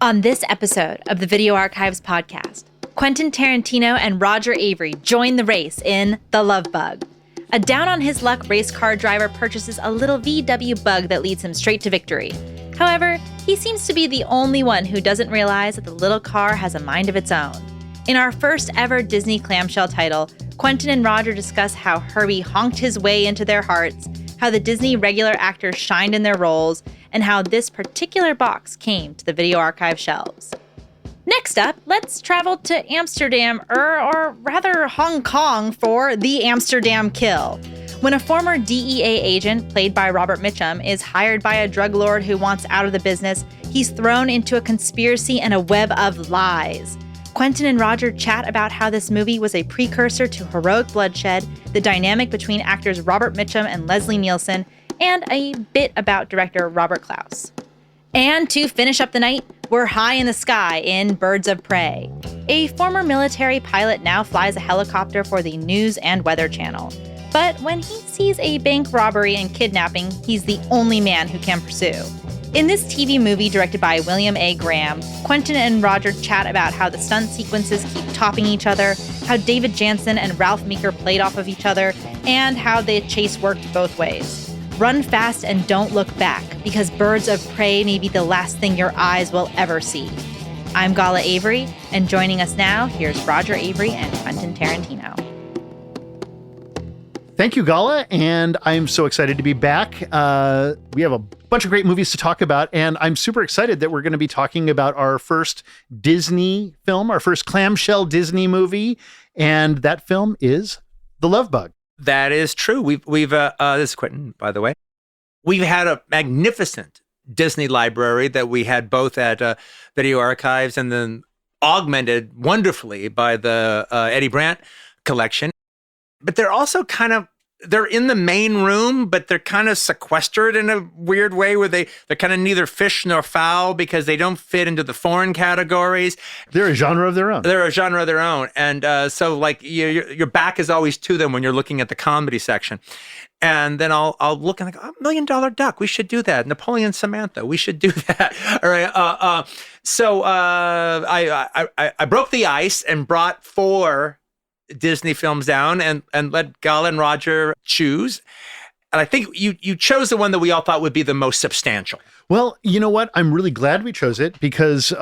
On this episode of the Video Archives podcast, Quentin Tarantino and Roger Avary join the race in The Love Bug. A down-on-his-luck race car driver purchases a little VW bug that leads him straight to victory. However, he seems to be the only one who doesn't realize that the little car has a mind of its own. In our first ever Disney clamshell title, Quentin and Roger discuss how Herbie honked his way into their hearts, how the Disney regular actors shined in their roles, and how this particular box came to the Video Archive shelves. Next up, let's travel to Amsterdam, or rather Hong Kong, for the Amsterdam Kill. When a former DEA agent, played by Robert Mitchum, is hired by a drug lord who wants out of the business, he's thrown into a conspiracy and a web of lies. Quentin and Roger chat about how this movie was a precursor to Heroic Bloodshed, the dynamic between actors Robert Mitchum and Leslie Nielsen, and a bit about director Robert Clouse. And to finish up the night, we're high in the sky in Birds of Prey. A former military pilot now flies a helicopter for the News and Weather Channel. But when he sees a bank robbery and kidnapping, he's the only man who can pursue. In this TV movie directed by William A. Graham, Quentin and Roger chat about how the stunt sequences keep topping each other, how David Janssen and Ralph Meeker played off of each other, and how the chase worked both ways. Run fast and don't look back, because Birds of Prey may be the last thing your eyes will ever see. I'm Gala Avary, and joining us now, here's Roger Avary and Quentin Tarantino. Thank you, Gala, and I'm so excited to be back. We have a bunch of great movies to talk about, and I'm super excited that we're going to be talking about our first Disney film, our first clamshell Disney movie, and that film is The Love Bug. That is true. We've this is Quentin, by the way. We've had a magnificent Disney library that we had both at Video Archives and then augmented wonderfully by the Eddie Brandt collection. But they're also they're in the main room, but they're kind of sequestered in a weird way where they're kind of neither fish nor fowl because they don't fit into the foreign categories. They're a genre of their own. They're a genre of their own. And so like your back is always to them when you're looking at the comedy section. And then I'll look and I go, $1 Million Duck, we should do that. Napoleon Samantha, we should do that. All right. So I broke the ice and brought 4 Disney films down and let Gala and Roger choose. And I think you chose the one that we all thought would be the most substantial. Well, you know what? I'm really glad we chose it because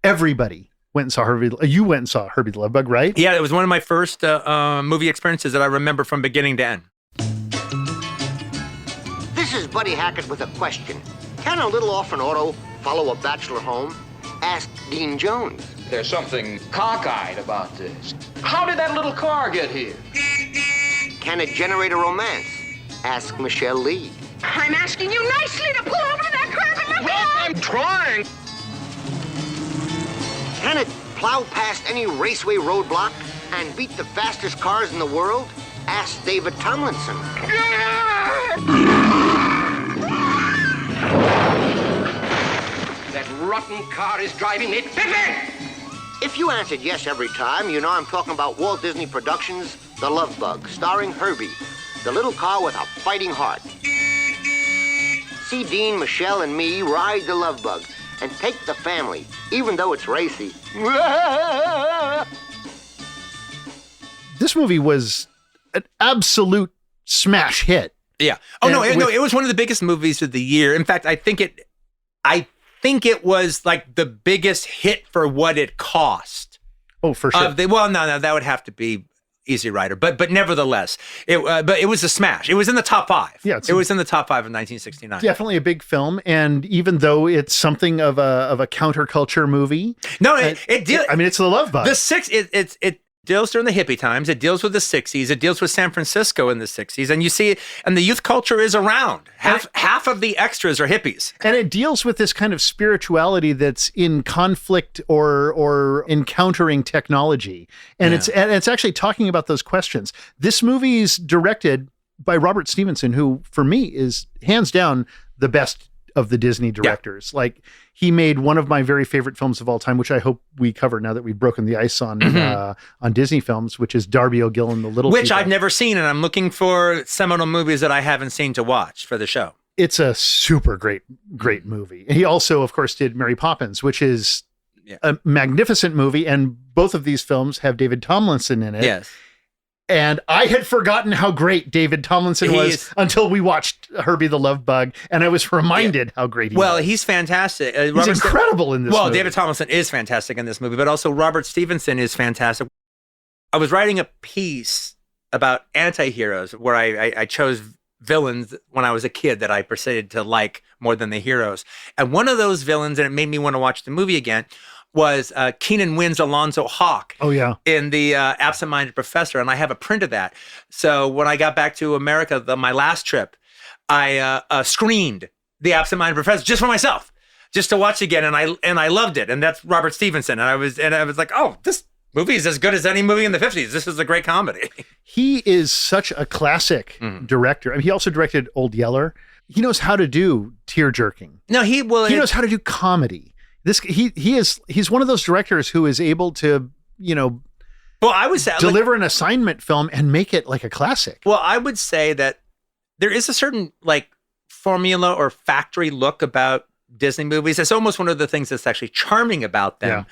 everybody went and saw Herbie. You went and saw Herbie the Love Bug, right? Yeah, it was one of my first movie experiences that I remember from beginning to end. This is Buddy Hackett with a question. Can a little orphan auto follow a bachelor home? Ask Dean Jones. There's something cockeyed about this. How did that little car get here? Can it generate a romance? Ask Michelle Lee. I'm asking you nicely to pull over to that curb and let me Well, out. I'm trying. Can it plow past any raceway roadblock and beat the fastest cars in the world? Ask David Tomlinson. That rotten car is driving me piffy! If you answered yes every time, you know I'm talking about Walt Disney Productions' The Love Bug, starring Herbie, the little car with a fighting heart. See Dean, Michelle, and me ride the Love Bug and take the family, even though it's racy. This movie was an absolute smash hit. Yeah. It was one of the biggest movies of the year. In fact, I think it was like the biggest hit for what it cost. Oh, for sure. No, that would have to be Easy Rider, but nevertheless, it was a smash. It was in the top 5. Yeah, it was in the top 5 of 1969. Definitely a big film, and even though it's something of a counterculture movie, it's The Love Bug. It deals during the hippie times. It deals with the 60s. It deals with San Francisco in the 60s. And you see, and the youth culture is around. Half of the extras are hippies. And it deals with this kind of spirituality that's in conflict or encountering technology. And it's actually talking about those questions. This movie's directed by Robert Stevenson, who for me is hands down the best of the Disney directors. Yeah. Like, he made one of my very favorite films of all time, which I hope we cover now that we've broken the ice on Disney films, which is Darby O'Gill and the Little Which People. I've never seen, and I'm looking for seminal movies that I haven't seen to watch for the show. It's a super great movie. He also, of course, did Mary Poppins, which is a magnificent movie. And both of these films have David Tomlinson in it. Yes. And I had forgotten how great David Tomlinson was until we watched Herbie the Love Bug, and I was reminded how great he was. Well, he's fantastic. He's incredible in this movie. David Tomlinson is fantastic in this movie, but also Robert Stevenson is fantastic. I was writing a piece about anti-heroes where I chose villains when I was a kid that I proceeded to like more than the heroes. And one of those villains, and it made me want to watch the movie again, was Keenan Wynn's Alonzo Hawk. Oh, yeah. In the Absent-Minded Professor. And I have a print of that. So when I got back to America, my last trip, I screened the Absent-Minded Professor just for myself, just to watch again. And I loved it. And that's Robert Stevenson. And I was like, oh, this movie is as good as any movie in the 50s. This is a great comedy. He is such a classic director. I mean, he also directed Old Yeller. He knows how to do tear jerking. No, he knows how to do comedy. He's one of those directors who is able to, I would say deliver an assignment film and make it like a classic. Well, I would say that there is a certain formula or factory look about Disney movies. It's almost one of the things that's actually charming about them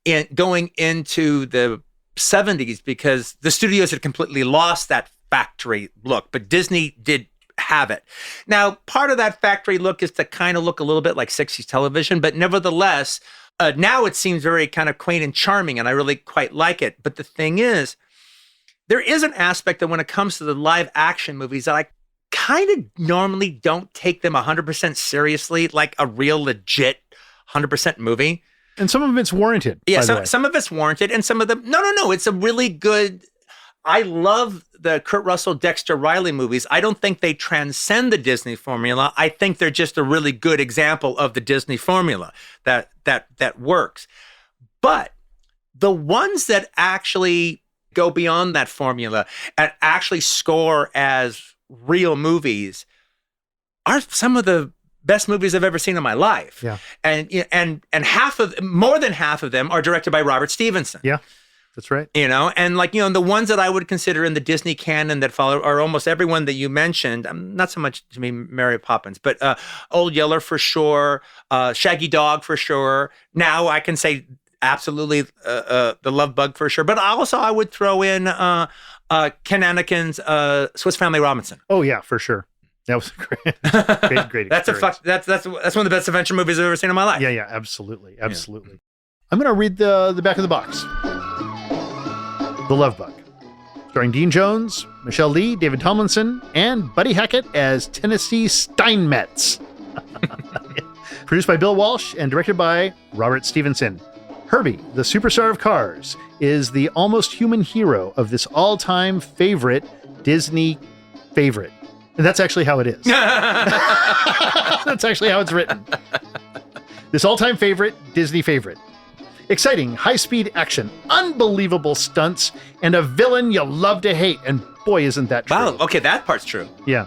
in going into the 70s, because the studios had completely lost that factory look, but Disney did have it. Now, part of that factory look is to kind of look a little bit like 60s television, but nevertheless, now it seems very kind of quaint and charming, and I really quite like it. But the thing is, there is an aspect that when it comes to the live action movies that I kind of normally don't take them 100% seriously, like a real legit 100% movie. And some of it's warranted. Yeah, some of it's warranted, and some of them, no, it's a really good. I love the Kurt Russell, Dexter Riley movies. I don't think they transcend the Disney formula. I think they're just a really good example of the Disney formula that works. But the ones that actually go beyond that formula and actually score as real movies are some of the best movies I've ever seen in my life. Yeah. And more than half of them are directed by Robert Stevenson. Yeah. That's right. And the ones that I would consider in the Disney canon that follow are almost everyone that you mentioned. Not so much to me, Mary Poppins, but Old Yeller for sure, Shaggy Dog for sure. Now I can say absolutely the Love Bug for sure. But also I would throw in Ken Anakin's Swiss Family Robinson. Oh yeah, for sure. That was a great that's one of the best adventure movies I've ever seen in my life. Yeah, absolutely. Yeah. I'm going to read the back of the box. The Love Bug, starring Dean Jones, Michelle Lee, David Tomlinson, and Buddy Hackett as Tennessee Steinmetz. Produced by Bill Walsh and directed by Robert Stevenson. Herbie, the superstar of Cars, is the almost human hero of this all-time favorite Disney favorite. And that's actually how it is. That's actually how it's written. This all-time favorite, Disney favorite. Exciting, high-speed action, unbelievable stunts, and a villain you'll love to hate. And boy, isn't that true. Wow, okay, that part's true. Yeah.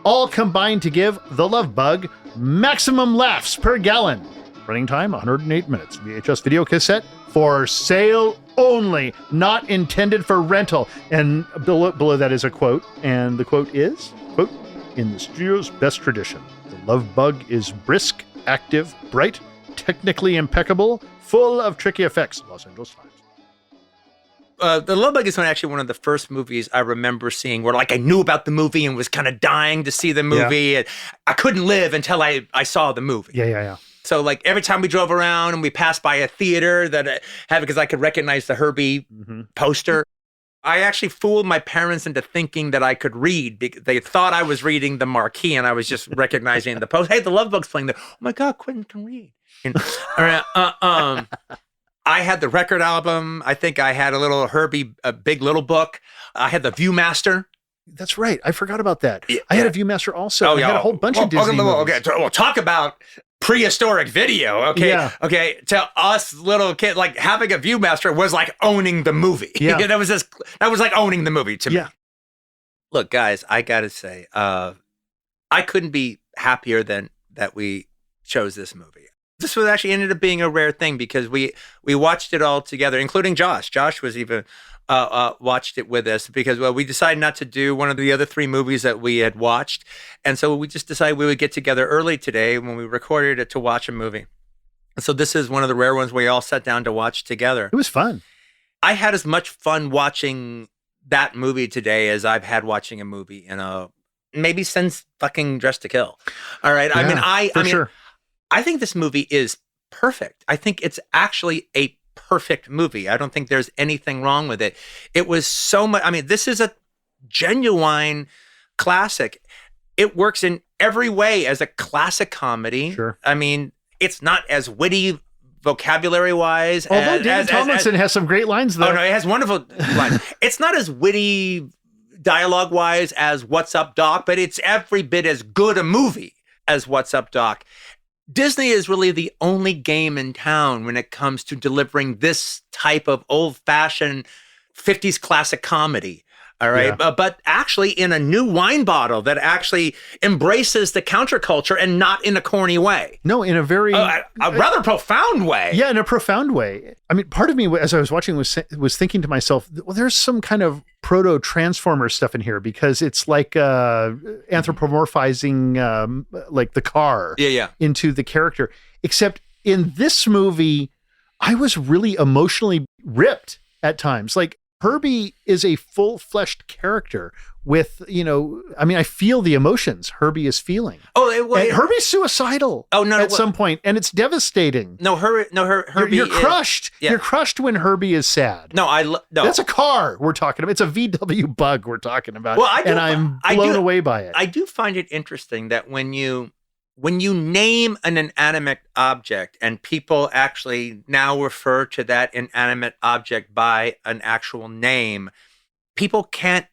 All combined to give The Love Bug maximum laughs per gallon. Running time, 108 minutes. VHS video cassette for sale only, not intended for rental. And below that is a quote, and the quote is, quote, "In the studio's best tradition, The Love Bug is brisk, active, bright, technically impeccable, full of tricky effects." Los Angeles Times. The Love Bug is actually one of the first movies I remember seeing where I knew about the movie and was kind of dying to see the movie. And I couldn't live until I saw the movie. Yeah. So every time we drove around and we passed by a theater that I had, because I could recognize the Herbie poster, I actually fooled my parents into thinking that I could read. They thought I was reading the marquee and I was just recognizing the poster. Hey, the Love Bug's playing there. Oh my God, Quentin can read. And, I had the record album. I think I had a little Herbie, a Big Little Book. I had the Viewmaster. That's right. I forgot about that. I had a Viewmaster also. I had a whole bunch of Disney movies. Okay, well, talk about prehistoric video. Okay. Yeah. Okay. To us little kids, having a Viewmaster was like owning the movie. Yeah. that was like owning the movie to me. Look, guys, I gotta say, I couldn't be happier than that we chose this movie. This was actually ended up being a rare thing because we watched it all together, including Josh. Josh was even watched it with us because, well, we decided not to do one of the other 3 movies that we had watched. And so we just decided we would get together early today when we recorded it to watch a movie. And so this is one of the rare ones where we all sat down to watch together. It was fun. I had as much fun watching that movie today as I've had watching a movie maybe since fucking Dressed to Kill. All right. Yeah, I think this movie is perfect. I think it's actually a perfect movie. I don't think there's anything wrong with it. It was so much. I mean, this is a genuine classic. It works in every way as a classic comedy. Sure. I mean, it's not as witty vocabulary wise. Although David Tomlinson has some great lines, though. Oh, no, it has wonderful lines. It's not as witty dialogue wise as What's Up, Doc, but it's every bit as good a movie as What's Up, Doc. Disney is really the only game in town when it comes to delivering this type of old-fashioned 50s classic comedy. All right. Yeah. But actually in a new wine bottle that actually embraces the counterculture and not in a corny way. No, in a very... a rather profound way. Yeah, in a profound way. I mean, part of me, as I was watching, was thinking to myself, well, there's some kind of proto-transformer stuff in here because it's like anthropomorphizing like the car into the character. Except in this movie, I was really emotionally ripped at times. Like, Herbie is a full-fleshed character with, I feel the emotions Herbie is feeling. And Herbie's suicidal at some point, and it's devastating. Herbie You're crushed. You're crushed when Herbie is sad. No. That's a car we're talking about. It's a VW Bug we're talking about. Well, I'm blown away by it. I do find it interesting that when you name an inanimate object and people actually now refer to that inanimate object by an actual name, people can't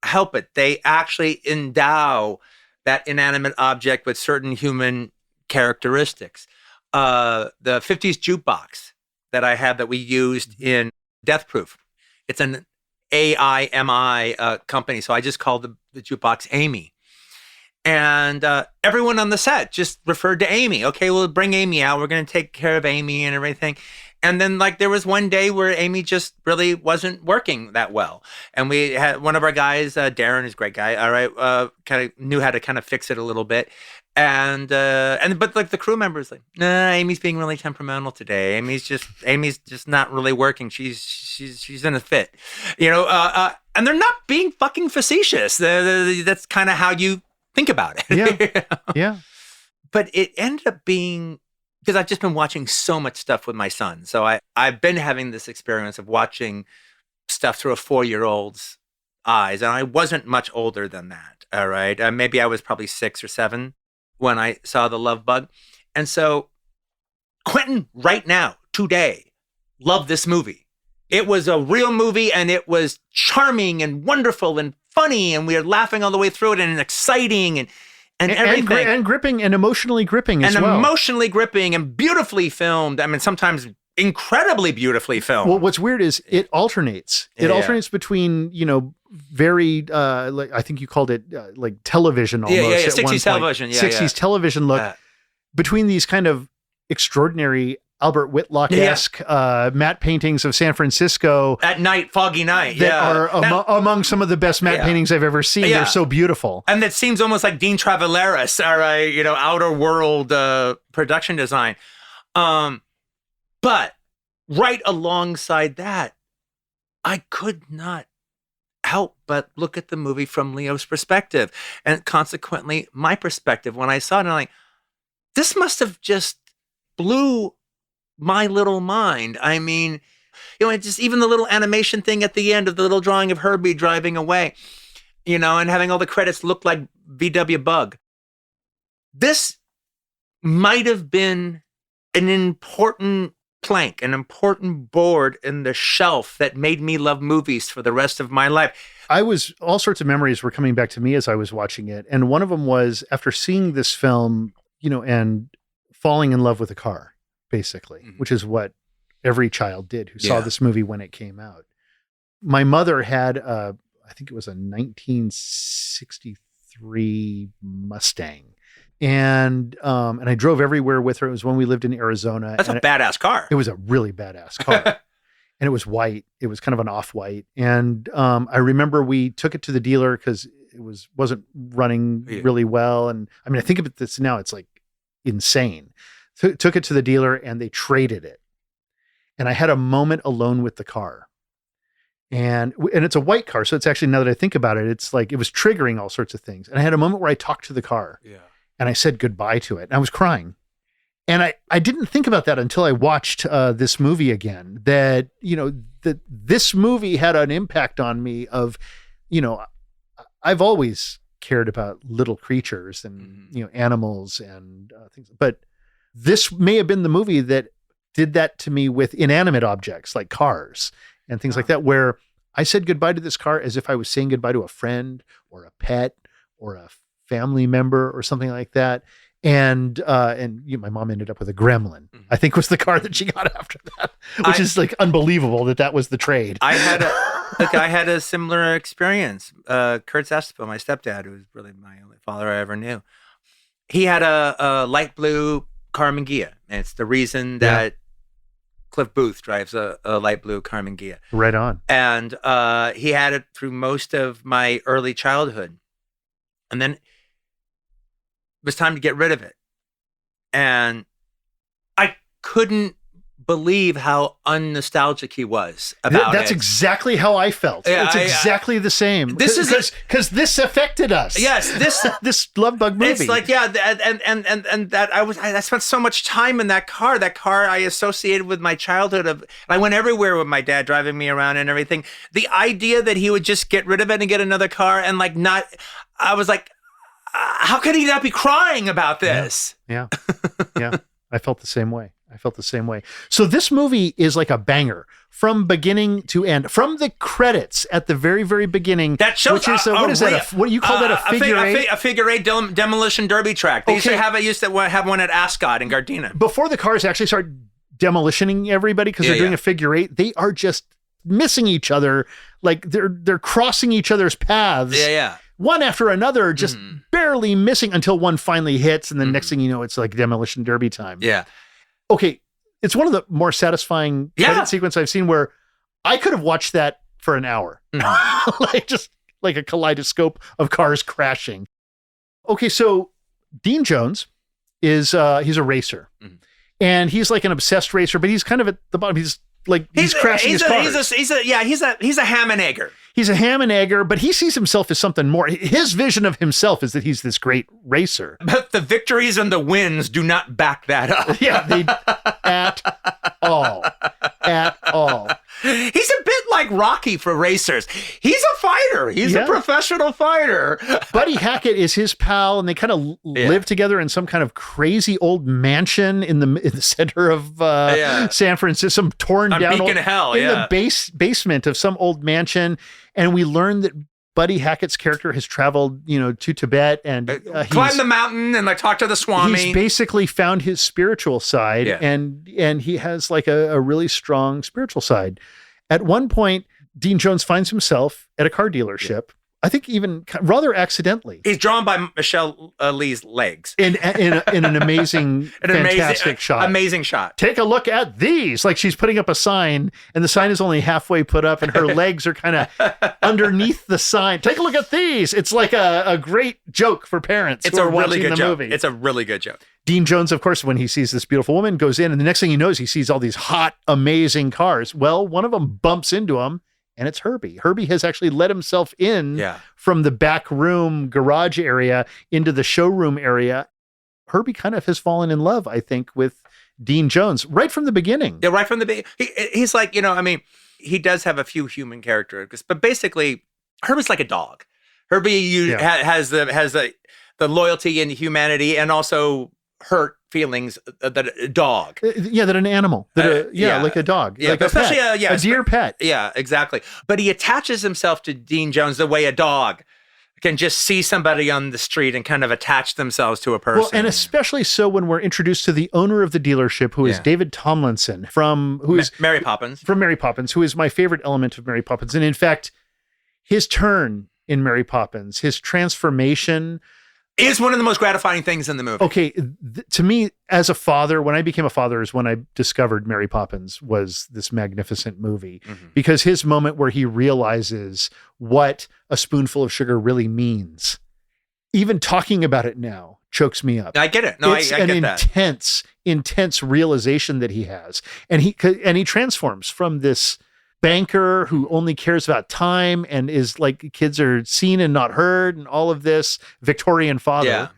help it. They actually endow that inanimate object with certain human characteristics. The 50s jukebox that I have that we used in Death Proof, it's an AIMI company, so I just called the jukebox Amy. And everyone on the set just referred to Amy. Okay, we'll bring Amy out. We're going to take care of Amy and everything. And then there was one day where Amy just really wasn't working that well. And we had one of our guys, Darren, is a great guy. All right. Kind of knew how to kind of fix it a little bit. But the crew members nah, Amy's being really temperamental today. Amy's just not really working. She's in a fit, and they're not being fucking facetious. That's kind of how you think about it. Yeah. But it ended up being, because I've just been watching so much stuff with my son. So I've been having this experience of watching stuff through a 4-year-old's eyes. And I wasn't much older than that. All right. Maybe I was probably 6 or 7 when I saw The Love Bug. And so Quentin right now, today, loved this movie. It was a real movie and it was charming and wonderful and funny, and we were laughing all the way through it, and exciting, and everything, and gripping, and emotionally gripping as well. And emotionally gripping, and beautifully filmed. I mean, sometimes incredibly beautifully filmed. Well, what's weird is it alternates. It alternates between very like I think you called it like television almost. Yeah. At 60s television. 60s television look between these kind of extraordinary Albert Whitlock-esque matte paintings of San Francisco at night, foggy night, that are among some of the best matte paintings I've ever seen. They're so beautiful, and that seems almost like Dean Travillaris, or outer world production design. But right alongside that, I could not help but look at the movie from Leo's perspective, and consequently my perspective when I saw it. And I'm like, this must have just blew my little mind. I mean, just even the little animation thing at the end of the little drawing of Herbie driving away, and having all the credits look like VW Bug. This might have been an important plank, an important board in the shelf that made me love movies for the rest of my life. All sorts of memories were coming back to me as I was watching it. And one of them was after seeing this film, and falling in love with a car. Basically, which is what every child did who saw this movie when it came out. My mother had, I think it was a 1963 Mustang. And I drove everywhere with her. It was when we lived in Arizona. That's a badass car. It was a really badass car. And it was white. It was kind of an off-white. And I remember we took it to the dealer because it wasn't running really well. And I mean, I think of this now, it's like insane. Took it to the dealer and they traded it. And I had a moment alone with the car. And it's a white car. So it's actually, now that I think about it, it's like, it was triggering all sorts of things. And I had a moment where I talked to the car. Yeah. And I said goodbye to it. And I was crying. And I didn't think about that until I watched this movie again, that, that this movie had an impact on me of, I've always cared about little creatures and, animals and things. But this may have been the movie that did that to me with inanimate objects like cars and things like that, where I said goodbye to this car as if I was saying goodbye to a friend or a pet or a family member or something like that. And my mom ended up with a Gremlin, I think was the car that she got after that, which is like unbelievable that was the trade. I had a similar experience. Kurt Zestpo, my stepdad, who was really my only father I ever knew, he had a light blue Carmen Ghia. And it's the reason that Cliff Booth drives a light blue Carmen Ghia. Right on. And he had it through most of my early childhood. And then it was time to get rid of it. And I couldn't believe how unnostalgic he was about That's it. exactly how I felt. Yeah, it's exactly the same. This is because this affected us. Yes, this Love Bug movie. It's like, and that I spent so much time in that car. That car I associated with my childhood. I went everywhere with my dad driving me around and everything. The idea that he would just get rid of it and get another car and I was like, how could he not be crying about this? Yeah. I felt the same way. So this movie is like a banger from beginning to end. From the credits at the very, very beginning. That shows, which is what is that? What do you call that? A figure eight? A figure eight demolition derby track. They used to have one at Ascot in Gardena. Before the cars actually start demolitioning everybody because they're doing a figure eight, they are just missing each other. Like they're crossing each other's paths. Yeah. One after another, just barely missing until one finally hits. And then next thing you know, it's like demolition derby time. Yeah. Okay. It's one of the more satisfying credit sequence I've seen where I could have watched that for an hour. Just like a kaleidoscope of cars crashing. Okay. So Dean Jones is, he's a racer and he's like an obsessed racer, but he's kind of at the bottom. He's crashing his cars. He's a ham and egger. He's a ham and egger, but he sees himself as something more. His vision of himself is that he's this great racer. But the victories and the wins do not back that up. Yeah, they at all. He's a bit like Rocky for racers. He's a fighter. He's a professional fighter. Buddy Hackett is his pal, and they kind of live together in some kind of crazy old mansion in the center of San Francisco, some torn down Beacon Hell, in the basement of some old mansion. And we learn that Buddy Hackett's character has traveled, to Tibet and climbed the mountain and talked to the Swami. He's basically found his spiritual side, and he has like a really strong spiritual side. At one point, Dean Jones finds himself at a car dealership. I think even rather accidentally. He's drawn by Michelle Lee's legs. In an amazing, fantastic shot. Amazing shot. Take a look at these. Like she's putting up a sign and the sign is only halfway put up and her legs are kind of underneath the sign. Take a look at these. It's like a great joke for parents who are watching the movie. It's a really good joke. Dean Jones, of course, when he sees this beautiful woman, goes in and the next thing he knows, he sees all these hot, amazing cars. Well, one of them bumps into him. And it's Herbie. Herbie has actually let himself in from the back room garage area into the showroom area. Herbie kind of has fallen in love, I think, with Dean Jones right from the beginning. Yeah, right from the beginning. He's like, he does have a few human characteristics, but basically Herbie's like a dog. Herbie has the loyalty and humanity and also hurt feelings that a dog. That an animal. Like a dog. Yeah, like especially a dear pet. Yeah, exactly. But he attaches himself to Dean Jones the way a dog can just see somebody on the street and kind of attach themselves to a person. Well, and especially so when we're introduced to the owner of the dealership, who is David Tomlinson from Mary Poppins. From Mary Poppins, who is my favorite element of Mary Poppins. And in fact, his turn in Mary Poppins, his transformation is one of the most gratifying things in the movie. Okay, to me, as a father, when I became a father is when I discovered Mary Poppins was this magnificent movie, because his moment where he realizes what a spoonful of sugar really means, even talking about it now chokes me up. I get it. No, It's I get an that. intense realization that he has. And he transforms from this banker who only cares about time and is like kids are seen and not heard and all of this Victorian father. Yeah.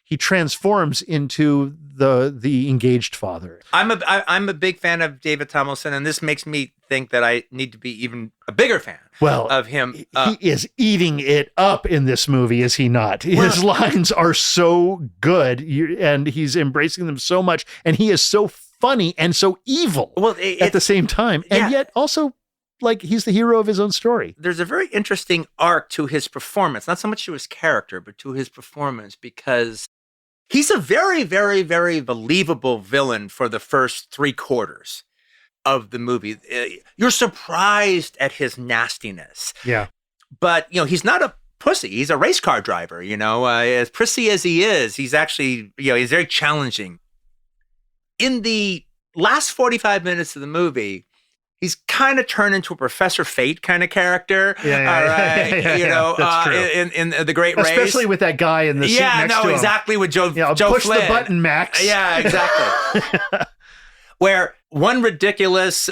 He transforms into the engaged father. I'm a big fan of David Tomlinson, and this makes me think that I need to be even a bigger fan of him. He is eating it up in this movie, is he not? His lines are so good, and he's embracing them so much, and he is so funny and so evil at the same time, and yet also like he's the hero of his own story. There's a very interesting arc to his performance, not so much to his character, but to his performance, because he's a very, very, very believable villain for the first 3/4 of the movie. You're surprised at his nastiness. Yeah. But, he's not a pussy. He's a race car driver, as prissy as he is, he's actually, he's very challenging. In the last 45 minutes of the movie, he's kind of turned into a Professor Fate kind of character. That's true. In the Great Race. Especially with that guy in the seat next to him. Exactly, with Joe push Flynn. the button, Max. Yeah, exactly. Where one ridiculous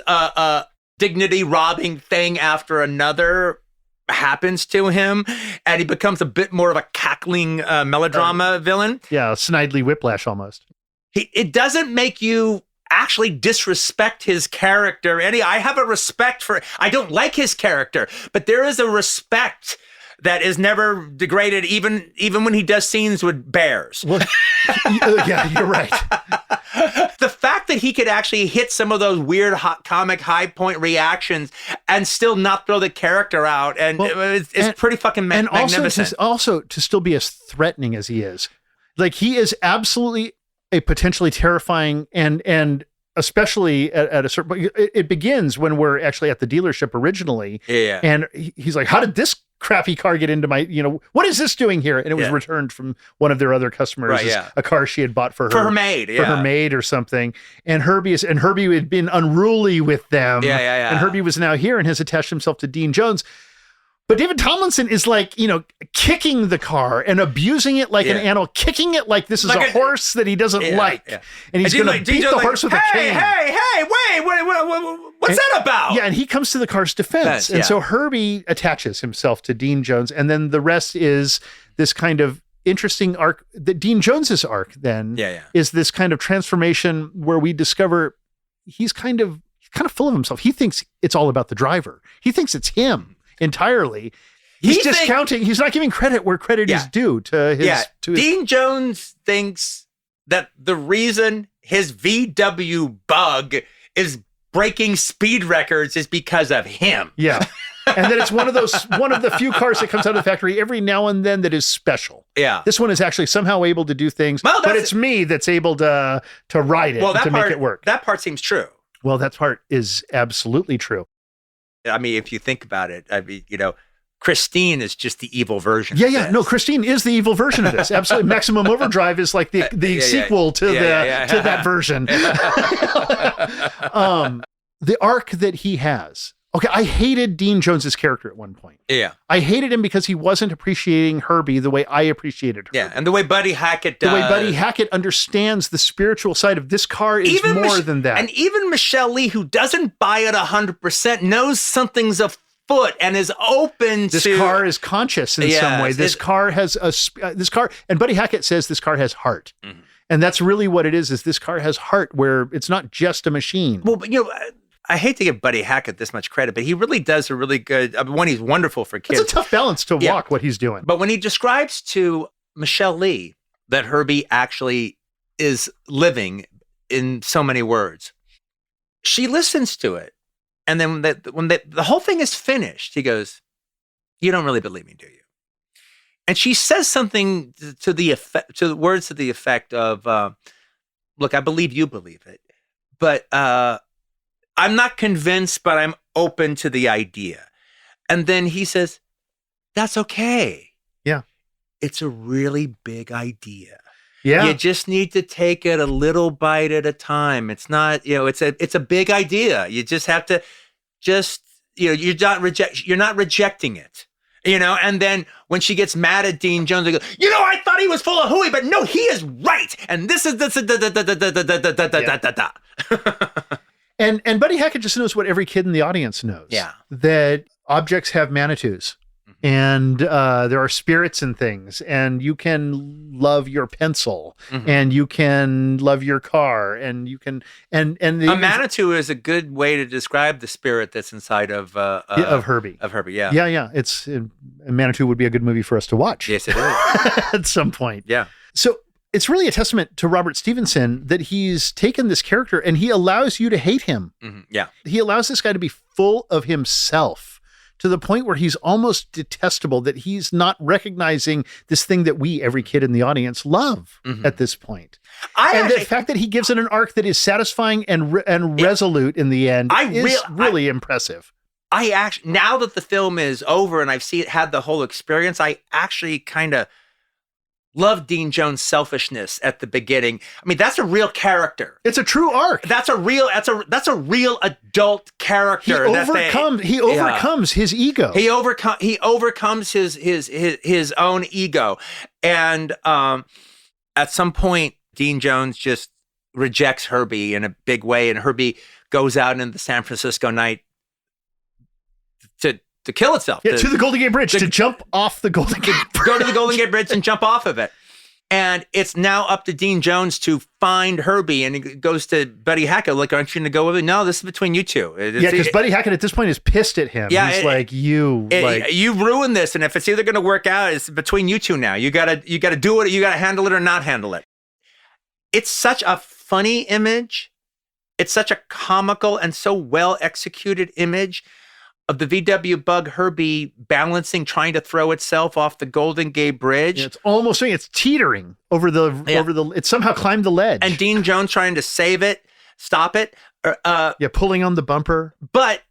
dignity robbing thing after another happens to him, and he becomes a bit more of a cackling melodrama villain. Yeah, Snidely Whiplash almost. It doesn't make you actually disrespect his character. I have a respect for, I don't like his character, but there is a respect that is never degraded, even when he does scenes with bears. Well, yeah, you're right. The fact that he could actually hit some of those weird comic high point reactions and still not throw the character out, and it's pretty fucking magnificent. And also to still be as threatening as he is. Like, he is absolutely a potentially terrifying and especially at a certain point, it begins when we're actually at the dealership originally. Yeah. And he's like, how did this crappy car get into my, what is this doing here? And it was returned from one of their other customers, a car she had bought for her maid, for her maid or something. And Herbie had been unruly with them. And Herbie was now here and has attached himself to Dean Jones. But David Tomlinson is like, kicking the car and abusing it like an animal, kicking it like this is a horse that he doesn't like. Yeah. And he's going to beat the horse with a cane. Hey, wait, what's that about? Yeah, and he comes to the car's defense. And so Herbie attaches himself to Dean Jones. And then the rest is this kind of interesting arc. That Dean Jones's arc then is this kind of transformation where we discover he's kind of full of himself. He thinks it's all about the driver. He thinks it's him entirely. He's discounting. He's not giving credit where credit is due to his. Dean Jones thinks that the reason his VW Bug is breaking speed records is because of him. Yeah, and then it's one of the few cars that comes out of the factory every now and then that is special. Yeah, this one is actually somehow able to do things, but it's me that's able to ride it to make it work. That part seems true. Well, that part is absolutely true. I mean, if you think about it, Christine is just the evil version. Yeah. No, Christine is the evil version of this. Absolutely. Maximum Overdrive is like the sequel to that version. The arc that he has. Okay, I hated Dean Jones's character at one point. Yeah. I hated him because he wasn't appreciating Herbie the way I appreciated Herbie. Yeah, and the way Buddy Hackett does. The way Buddy Hackett understands the spiritual side of this car is more than that. And even Michelle Lee, who doesn't buy it 100%, knows something's afoot and is open to... This car is conscious in some way. This car has and Buddy Hackett says this car has heart. Mm-hmm. And that's really what it is this car has heart, where it's not just a machine. Well, I hate to give Buddy Hackett this much credit, but he really does a really good, he's wonderful for kids. It's a tough balance to walk what he's doing. But when he describes to Michelle Lee that Herbie actually is living in so many words, she listens to it. And then when the whole thing is finished, he goes, "You don't really believe me, do you?" And she says something to the words to the effect of, "Look, I believe you believe it, but I'm not convinced, but I'm open to the idea." And then he says, "That's okay." Yeah. it's a really big idea. Yeah. You just need to take it a little bite at a time. It's not, it's a big idea. You just have to you're not rejecting it. And then when she gets mad at Dean Jones, they go, I thought he was full of hooey, but no, he is right. And this is And Buddy Hackett just knows what every kid in the audience knows. Yeah. That objects have manitous. And there are spirits and things, and you can love your pencil, and you can love your car, and you can a Manitou is a good way to describe the spirit that's inside of Herbie. Of Herbie, yeah. Yeah. It's Manitou would be a good movie for us to watch. Yes, it is. At some point. Yeah. So it's really a testament to Robert Stevenson that he's taken this character and he allows you to hate him. Yeah. He allows this guy to be full of himself, to the point where he's almost detestable, that he's not recognizing this thing that every kid in the audience, love at this point. The fact that he gives it an arc that is satisfying and resolute in the end is really impressive. I actually, now that the film is over and I've had the whole experience, I actually kind of love Dean Jones' selfishness at the beginning. I mean, that's a real character. It's a true arc. That's a real adult character. He overcomes his ego. He overcomes his own ego. And at some point, Dean Jones just rejects Herbie in a big way, and Herbie goes out into the San Francisco night to kill itself. To the Golden Gate Bridge, to jump off the Golden Gate Bridge. Go to the Golden Gate Bridge and jump off of it. And it's now up to Dean Jones to find Herbie, and he goes to Buddy Hackett, like, aren't you going to go with it? No, this is between you two. Because Buddy Hackett at this point is pissed at him. Yeah, he's you ruined this, and if it's either going to work out, it's between you two now. You gotta do it, you gotta handle it or not handle it. It's such a funny image. It's such a comical and so well executed image of the VW bug Herbie balancing, trying to throw itself off the Golden Gate Bridge. Yeah, it's teetering over it somehow climbed the ledge. And Dean Jones trying to save it, stop it. Pulling on the bumper. But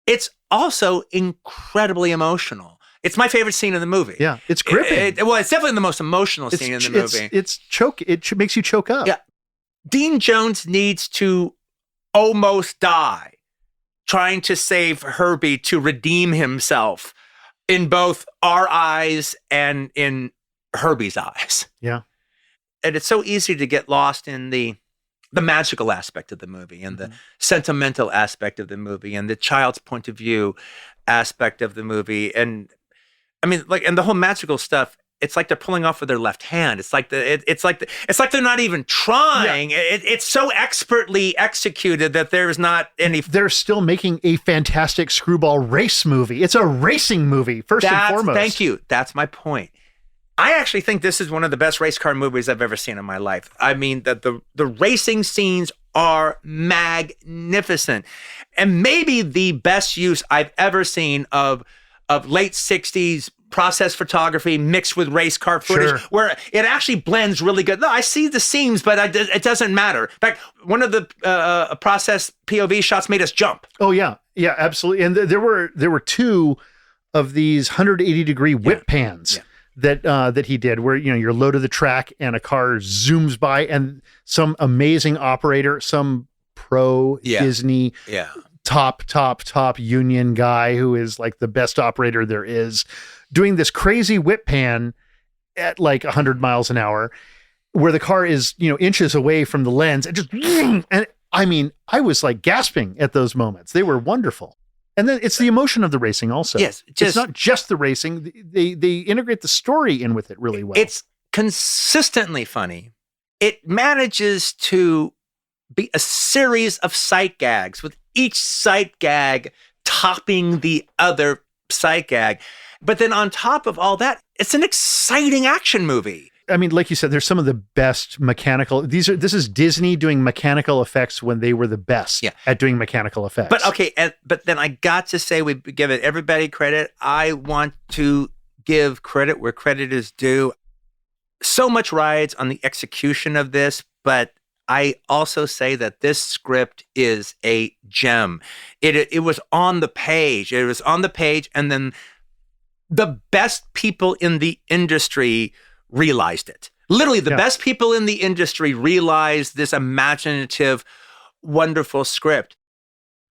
it's also incredibly emotional. It's my favorite scene in the movie. Yeah, it's gripping. It's definitely the most emotional scene in the movie. It makes you choke up. Yeah. Dean Jones needs to almost die trying to save Herbie, to redeem himself in both our eyes and in Herbie's eyes. Yeah. And it's so easy to get lost in the magical aspect of the movie and the sentimental aspect of the movie and the child's point of view aspect of the movie. And I mean, and the whole magical stuff, it's like they're pulling off with their left hand. It's like they're not even trying. Yeah. It's so expertly executed that there's not any. They're still making a fantastic screwball race movie. It's a racing movie first and foremost. Thank you. That's my point. I actually think this is one of the best race car movies I've ever seen in my life. I mean, that the racing scenes are magnificent, and maybe the best use I've ever seen of late 60s process photography mixed with race car footage, where it actually blends really good. No, I see the seams, but it doesn't matter. In fact, one of the process POV shots made us jump. Oh yeah, absolutely. And there were two of these 180-degree whip pans that he did, where you're low to the track and a car zooms by, and some amazing operator, some pro Disney top union guy who is like the best operator there is, doing this crazy whip pan at like 100 miles an hour, where the car is, inches away from the lens, and just, and I mean, I was like gasping at those moments. They were wonderful. And then it's the emotion of the racing also. Yes. It's not just the racing. They integrate the story in with it really well. It's consistently funny. It manages to be a series of sight gags, with each sight gag topping the other sight gag. But then on top of all that, it's an exciting action movie. I mean, like you said, there's some of the best mechanical. This is Disney doing mechanical effects when they were the best at doing mechanical effects. But okay, but then I got to say, we give it everybody credit. I want to give credit where credit is due. So much rides on the execution of this, but I also say that this script is a gem. It was on the page. It was on the page, and then the best people in the industry realized it. Literally, the best people in the industry realized this imaginative, wonderful script.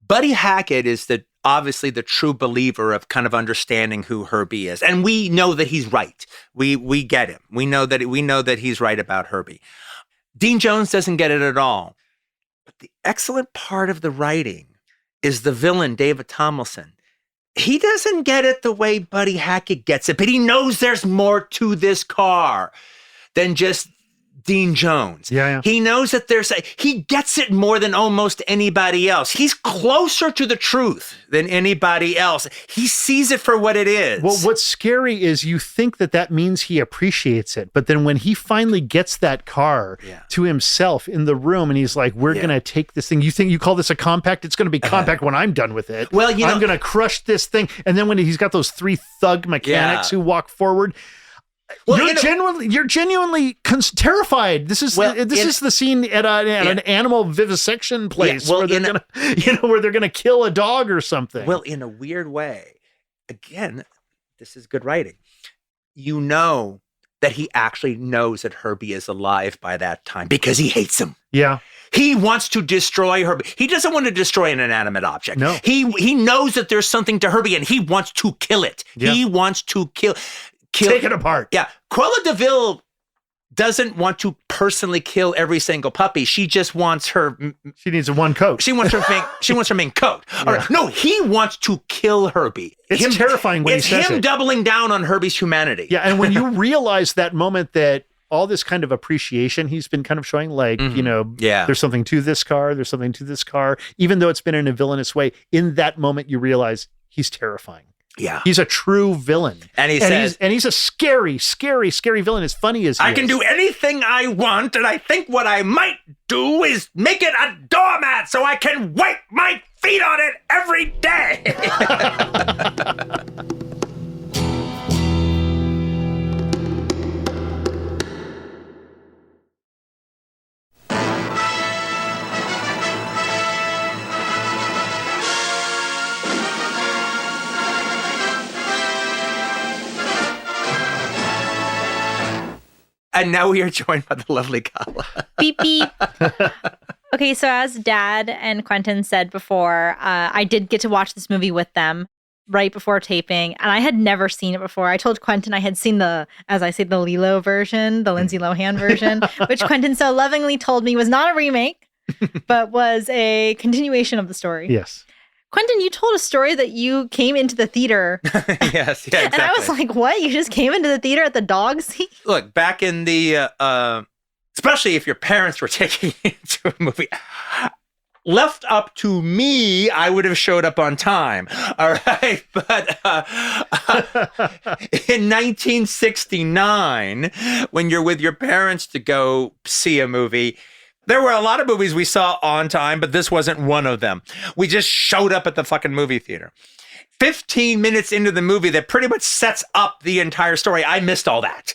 Buddy Hackett is obviously the true believer of kind of understanding who Herbie is. And we know that he's right. We get him. We know that he's right about Herbie. Dean Jones doesn't get it at all. But the excellent part of the writing is the villain, David Tomlinson. He doesn't get it the way Buddy Hackett gets it, but he knows there's more to this car than just Dean Jones. Yeah. He knows that he gets it more than almost anybody else. He's closer to the truth than anybody else. He sees it for what it is. Well, what's scary is you think that means he appreciates it. But then when he finally gets that car to himself in the room and he's like, we're going to take this thing. You call this a compact? It's going to be compact when I'm done with it. Well, I'm going to crush this thing. And then when he's got those 3 thug mechanics who walk forward, well, you're genuinely terrified. This is the scene at an animal vivisection place where they're gonna kill a dog or something. Well, in a weird way, again, this is good writing. You know that he actually knows that Herbie is alive by that time because he hates him. Yeah. He wants to destroy Herbie. He doesn't want to destroy an inanimate object. No. He knows that there's something to Herbie and he wants to kill it. Yeah. He wants to kill take it apart. Yeah. Cruella de Vil doesn't want to personally kill every single puppy. She just wants she needs one coat. She wants her main coat. All right. No, he wants to kill Herbie. It's terrifying when he says it. It's him doubling down on Herbie's humanity. Yeah, and when you realize that moment that all this kind of appreciation he's been kind of showing, like, there's something to this car, even though it's been in a villainous way, in that moment you realize he's terrifying. Yeah. He's a true villain. And he's a scary, scary, scary villain, as funny as he is. I can do anything I want, and I think what I might do is make it a doormat so I can wipe my feet on it every day. And now we are joined by the lovely Kala. Beep, beep. Okay, so as Dad and Quentin said before, I did get to watch this movie with them right before taping, and I had never seen it before. I told Quentin I had seen the Lilo version, the Lindsay Lohan version, which Quentin so lovingly told me was not a remake, but was a continuation of the story. Yes. Quentin, you told a story that you came into the theater. Yes, yeah, exactly. And I was like, what? You just came into the theater at the dog scene? Look, back in the, especially if your parents were taking you to a movie, left up to me, I would have showed up on time. All right. But in 1969, when you're with your parents to go see a movie, there were a lot of movies we saw on time, but this wasn't one of them. We just showed up at the fucking movie theater. 15 minutes into the movie that pretty much sets up the entire story. I missed all that.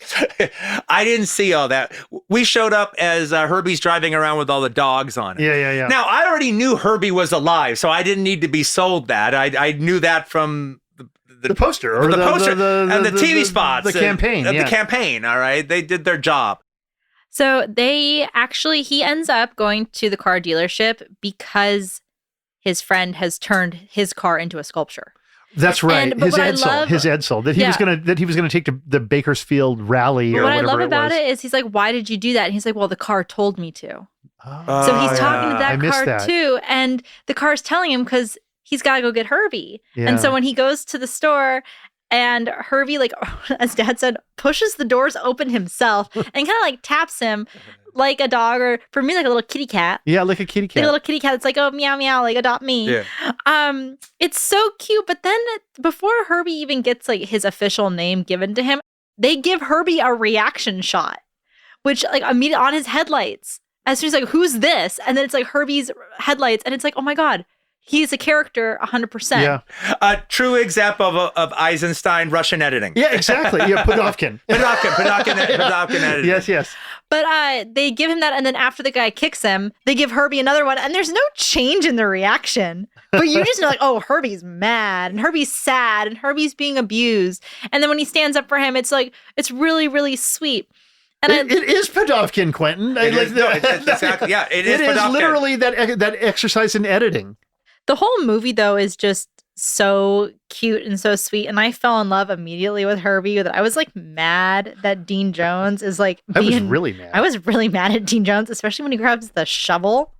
I didn't see all that. We showed up as Herbie's driving around with all the dogs on it. Yeah. Now, I already knew Herbie was alive, so I didn't need to be sold that. I knew that from the poster or the poster and the TV spots. The campaign. The campaign, all right? They did their job. So he ends up going to the car dealership because his friend has turned his car into a sculpture. That's right. His Edsel that he was gonna take to the Bakersfield rally or whatever it was. What I love about it is he's like, why did you do that? And he's like, well, the car told me to. So he's talking to that car too, and the car's telling him because he's got to go get Herbie. Yeah. And so when he goes to the store, and Herbie, like, as Dad said, pushes the doors open himself and kind of like taps him like a dog, or for me, like a little kitty cat. Yeah, like a kitty cat. Like a little kitty cat. It's like, oh, meow, meow, like adopt me. Yeah. It's so cute. But then before Herbie even gets like his official name given to him, they give Herbie a reaction shot, which like immediately on his headlights. As soon as like, who's this? And then it's like Herbie's headlights. And it's like, oh my God. He's a character 100%. Yeah. A true example of Eisenstein Russian editing. Yeah, exactly. Yeah, Pudovkin editing. Yes. But they give him that, and then after the guy kicks him, they give Herbie another one, and there's no change in their reaction. But you just know, like, oh, Herbie's mad, and Herbie's sad, and Herbie's being abused. And then when he stands up for him, it's like, it's really, really sweet. And it is Podofkin, Quentin. Exactly. Yeah, it is. It is Podofkin. literally that exercise in editing. The whole movie, though, is just so cute and so sweet. And I fell in love immediately with Herbie. That I was like mad that Dean Jones is like I was really mad. I was really mad at Dean Jones, especially when he grabs the shovel.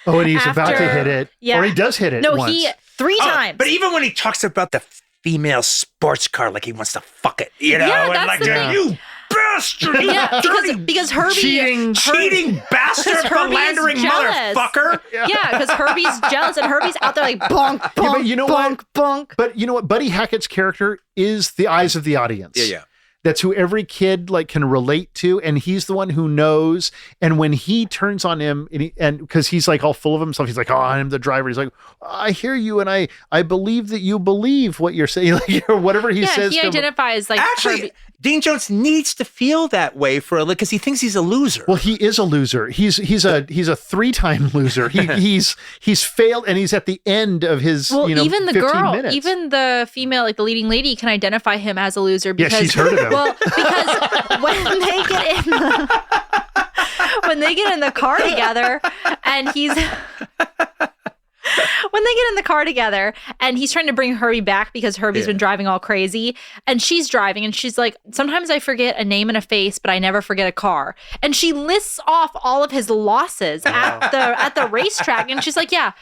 Oh, and he's about to hit it. Yeah. Or he does hit it No, once. he 3 times. But even when he talks about the female sports car, like he wants to fuck it, you know? Yeah, and that's like, the thing. you bastard! Yeah, because Herbie cheating bastard, philandering motherfucker. Yeah, because Herbie's jealous and Herbie's out there like bonk, bonk, but you know bonk, bonk. But you know what? Buddy Hackett's character is the eyes of the audience. Yeah. That's who every kid like can relate to, and he's the one who knows. And when he turns on him, and because he's like all full of himself, he's like, "Oh, I'm the driver." He's like, "I hear you, and I believe that you believe what you're saying," like or whatever he says. He identifies like actually. Herbie. Dean Jones needs to feel that way for a because he thinks he's a loser. Well, he is a loser. He's a 3-time loser. He's failed, and he's at the end of his even the 15 girl, minutes. even the female, like the leading lady, can identify him as a loser because she's heard of him. Well, because when they get in the car together, and he's. When they get in the car together and he's trying to bring Herbie back because Herbie's been driving all crazy and she's driving and she's like, sometimes I forget a name and a face, but I never forget a car. And she lists off all of his losses at the racetrack. And she's like, yeah,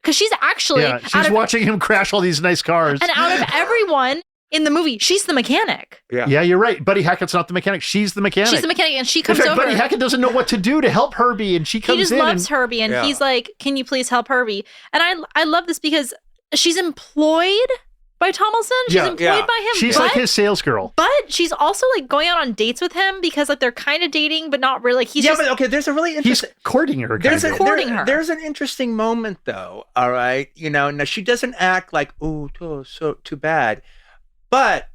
because she's actually she's watching him crash all these nice cars. And out of everyone in the movie, she's the mechanic. Yeah, you're right. Buddy Hackett's not the mechanic. She's the mechanic. She's the mechanic, and she comes in fact, over. Buddy Hackett doesn't know what to do to help Herbie, and she comes in. He just loves Herbie, and he's like, "Can you please help Herbie?" And I love this because she's employed by Tomlinson. She's employed by him. She's like his sales girl. But she's also like going out on dates with him because like they're kind of dating, but not really. Like, but okay. There's a really interesting. He's courting her. There's an interesting moment though. All right, now she doesn't act like so too bad, but.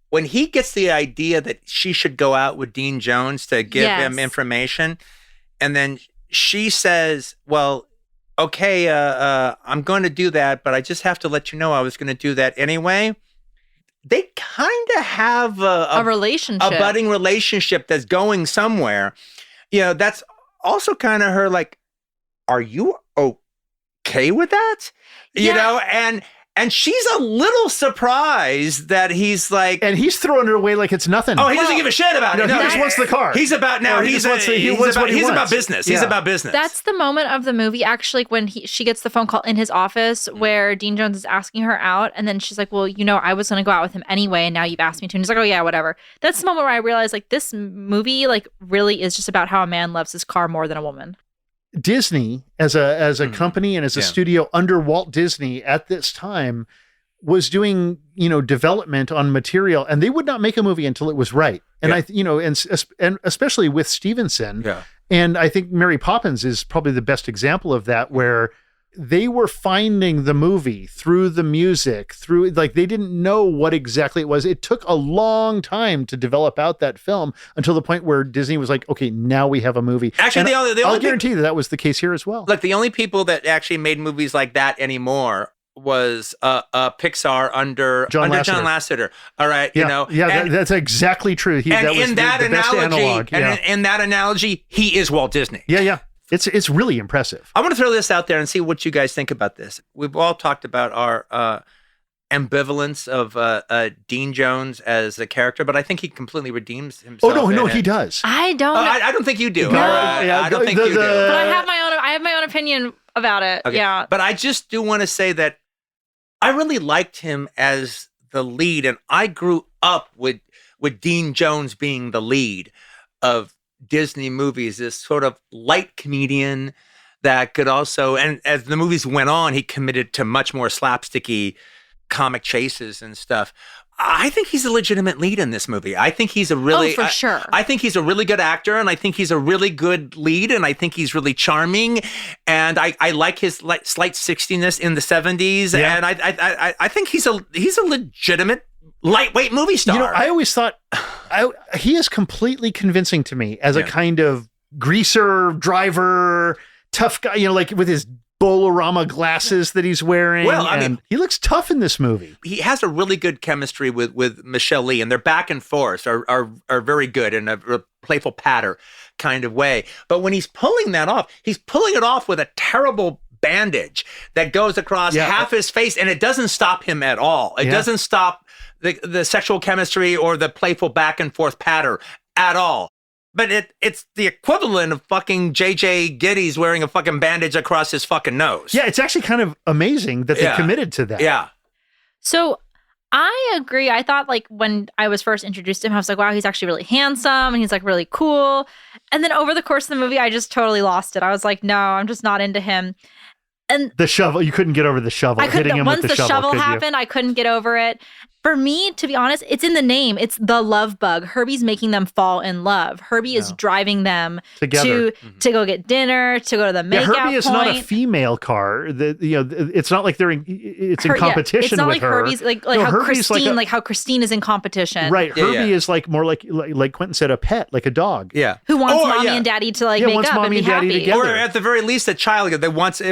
When he gets the idea that she should go out with Dean Jones to give him information, and then she says, well, okay, I'm going to do that, but I just have to let you know I was going to do that anyway. They kind of have a relationship, a budding relationship that's going somewhere. That's also kind of her like, are you okay with that? And she's a little surprised that he's like... And he's throwing her away like it's nothing. Oh, he doesn't give a shit about it. No, he just wants the car. He's about... No, he's about business. He's about business. That's the moment of the movie, actually, when she gets the phone call in his office where Dean Jones is asking her out. And then she's like, well, I was going to go out with him anyway, and now you've asked me to. And he's like, oh, yeah, whatever. That's the moment where I realized, like, this movie, like, really is just about how a man loves his car more than a woman. Disney as a company and as a studio under Walt Disney at this time was doing, development on material, and they would not make a movie until it was right. And and especially with Stevenson. Yeah. And I think Mary Poppins is probably the best example of that, where they were finding the movie through the music, through like they didn't know what exactly it was. It took a long time to develop out that film until the point where Disney was like, okay, now we have a movie. Actually, I'll guarantee that was the case here as well. Like the only people that actually made movies like that anymore was Pixar under John Lasseter. All right, that's exactly true. In that analogy, he is Walt Disney. Yeah. It's really impressive. I want to throw this out there and see what you guys think about this. We've all talked about our ambivalence of Dean Jones as a character, but I think he completely redeems himself. Oh no, he does. I don't. I don't think you do. No, I don't think you do. But I have my own opinion about it. Okay. Yeah. But I just do want to say that I really liked him as the lead, and I grew up with Dean Jones being the lead of Disney movies, this sort of light comedian that could also, and as the movies went on, he committed to much more slapsticky comic chases and stuff. I think he's a legitimate lead in this movie. I think he's sure. I think he's a really good actor, and I think he's a really good lead, and I think he's really charming, and I like his slight 60ness in the 70s, and I think he's a legitimate lightweight movie star. You know, I always thought he is completely convincing to me as a kind of greaser, driver, tough guy, you know, like with his Bolorama glasses that he's wearing. Well, I mean, he looks tough in this movie. He has a really good chemistry with Michelle Lee, and their back and forth are very good in a playful patter kind of way. But when he's pulling that off, he's pulling it off with a terrible bandage that goes across half his face, and it doesn't stop him at all. It doesn't stop the sexual chemistry or the playful back and forth patter at all. But it's the equivalent of fucking JJ Gittes wearing a fucking bandage across his fucking nose. Yeah, it's actually kind of amazing that they committed to that. Yeah. So I agree. I thought like when I was first introduced to him, I was like, wow, he's actually really handsome and he's like really cool. And then over the course of the movie, I just totally lost it. I was like, no, I'm just not into him. And the shovel, you couldn't get over the shovel. Hitting him once with the shovel happened, I couldn't get over it. For me, to be honest, it's in the name. It's the love bug. Herbie's making them fall in love. Herbie is driving them together to go get dinner, to go to the makeout Herbie is not a female car. It's not like it's in competition it's not with like her. Herbie's like how Herbie's Christine, like how Christine is in competition. Right. Herbie is like more like Quentin said, a pet, like a dog. Yeah. Who wants mommy and daddy to like make wants up mommy and be and daddy happy. together. Or at the very least, a child that wants,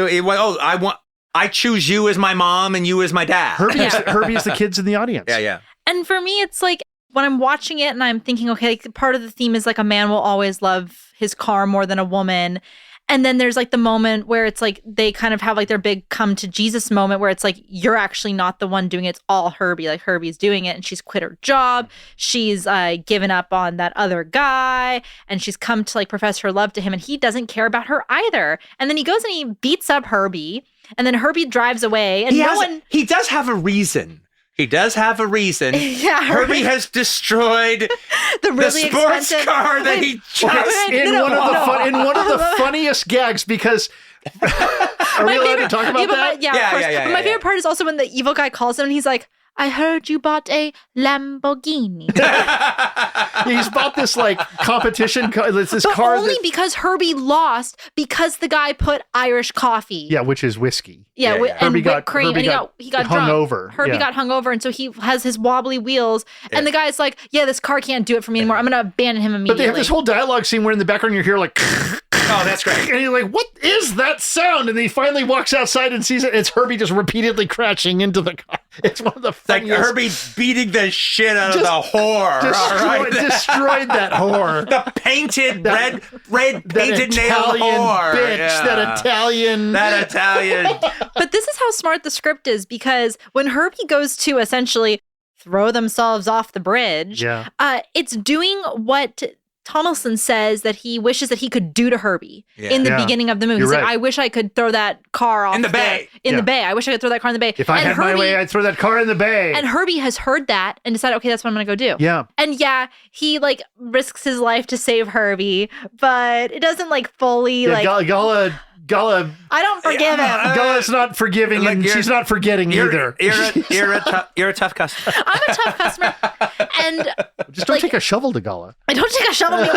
I choose you as my mom and you as my dad. Herbie is the kids in the audience. Yeah. And for me, it's like when I'm watching it and I'm thinking, okay, like, part of the theme is like a man will always love his car more than a woman. And then there's like the moment where it's like they kind of have like their big come to Jesus moment where it's like, you're actually not the one doing it. It's all Herbie. Like Herbie's doing it and she's quit her job. She's given up on that other guy and she's come to like profess her love to him and he doesn't care about her either. And then he goes and he beats up Herbie and then Herbie drives away and he does have a reason. He does have a reason. Yeah, Herbie has destroyed the really sports car that he just in one of the funniest gags because are we allowed to talk about that? But my favorite part is also when the evil guy calls him and he's like, I heard you bought a Lamborghini. He's bought this like competition. It's this car only because Herbie lost because the guy put Irish coffee. Yeah, which is whiskey. And whipped cream, and he got hung drunk. over. Herbie got hung over, and so he has his wobbly wheels. And the guy's like, "Yeah, this car can't do it for me anymore. I'm going to abandon him immediately." But they have this whole dialogue scene where in the background you hear like. Oh, that's great. And you're like, what is that sound? And he finally walks outside and sees it. It's Herbie just repeatedly crashing into the car. It's one of the funniest. Like Herbie beating the shit out of the whore. Destroyed that whore. The painted, red painted nail whore. Bitch, that Italian. But this is how smart the script is because when Herbie goes to essentially throw themselves off the bridge, it's doing what Tonelson says that he wishes that he could do to Herbie in the beginning of the movie. He's like, I wish I could throw that car off in the bay. In the bay. I wish I could throw that car in the bay. If I had my way, I'd throw that car in the bay. And Herbie has heard that and decided, okay, that's what I'm going to go do. Yeah. And he like risks his life to save Herbie, but it doesn't like fully Gala, I don't forgive him. Gala's not forgiving, and she's not forgetting either. You're a tough customer. I'm a tough customer, and just don't take a shovel to Gala. I don't take a shovel to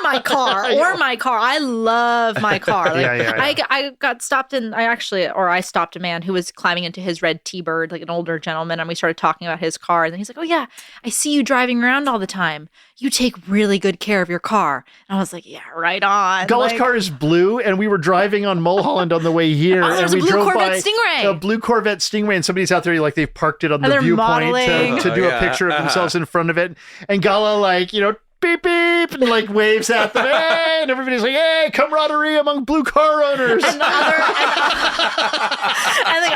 my car. I love my car. I got stopped I stopped a man who was climbing into his red T-Bird, like an older gentleman, and we started talking about his car. And then he's like, "Oh yeah, I see you driving around all the time. You take really good care of your car." And I was like, "Yeah, right on." Gala's car is blue, and we were driving on Mulholland on the way here, and we drove by a blue Corvette Stingray, and somebody's out there like they've parked it on the viewpoint to do a picture of themselves in front of it, and Gala beep beep and like waves at them, hey, and everybody's like, hey, camaraderie among blue car owners. And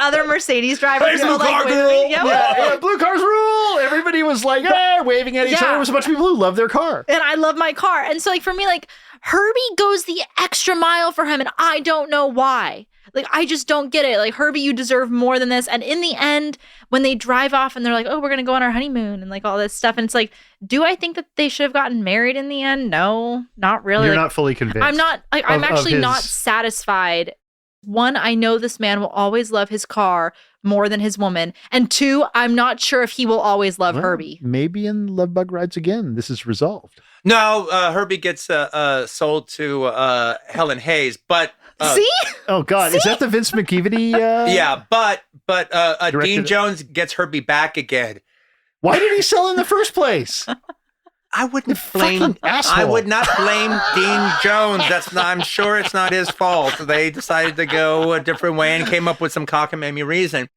other Mercedes drivers blue car rule. Yeah, blue cars rule. Everybody was like, hey, waving at each other. There was a bunch of people who love their car. And I love my car. And so for me, Herbie goes the extra mile for him, and I don't know why. I just don't get it. Herbie, you deserve more than this. And in the end, when they drive off and they're like, oh, we're going to go on our honeymoon and all this stuff. And it's like, do I think that they should have gotten married in the end? No, not really. You're not fully convinced. I'm not. I'm actually not satisfied. One, I know this man will always love his car more than his woman. And two, I'm not sure if he will always love Herbie. Maybe in Love Bug Rides Again, this is resolved. No, Herbie gets sold to Helen Hayes, but... See? Oh God! See? Is that the Vince McKeevity? Yeah, but Dean Jones gets Herbie back again Why did he sell in the first place? I wouldn't blame. I would not blame Dean Jones. I'm sure it's not his fault. They decided to go a different way and came up with some cockamamie reason.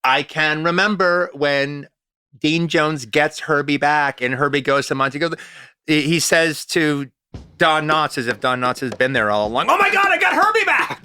I can remember when Dean Jones gets Herbie back, and Herbie goes to Montego. He says to Don Knotts, as if Don Knotts has been there all along, "Oh my God, I got Herbie back!"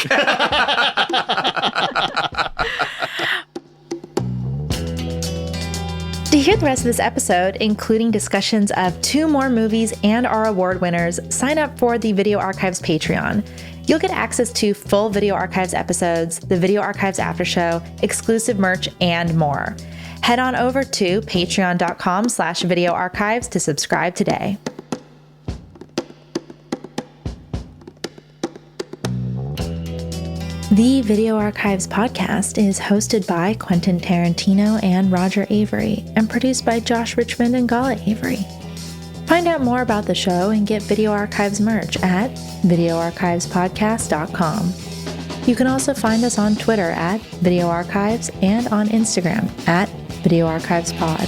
To hear the rest of this episode, including discussions of 2 more movies and our award winners, sign up for the Video Archives Patreon. You'll get access to full Video Archives episodes, the Video Archives After Show, exclusive merch, and more. Head on over to patreon.com/videoarchives to subscribe today. The Video Archives podcast is hosted by Quentin Tarantino and Roger Avary and produced by Josh Richmond and Gala Avary. Find out more about the show and get Video Archives merch at videoarchivespodcast.com. You can also find us on Twitter at Video Archives and on Instagram at Video Archives Pod.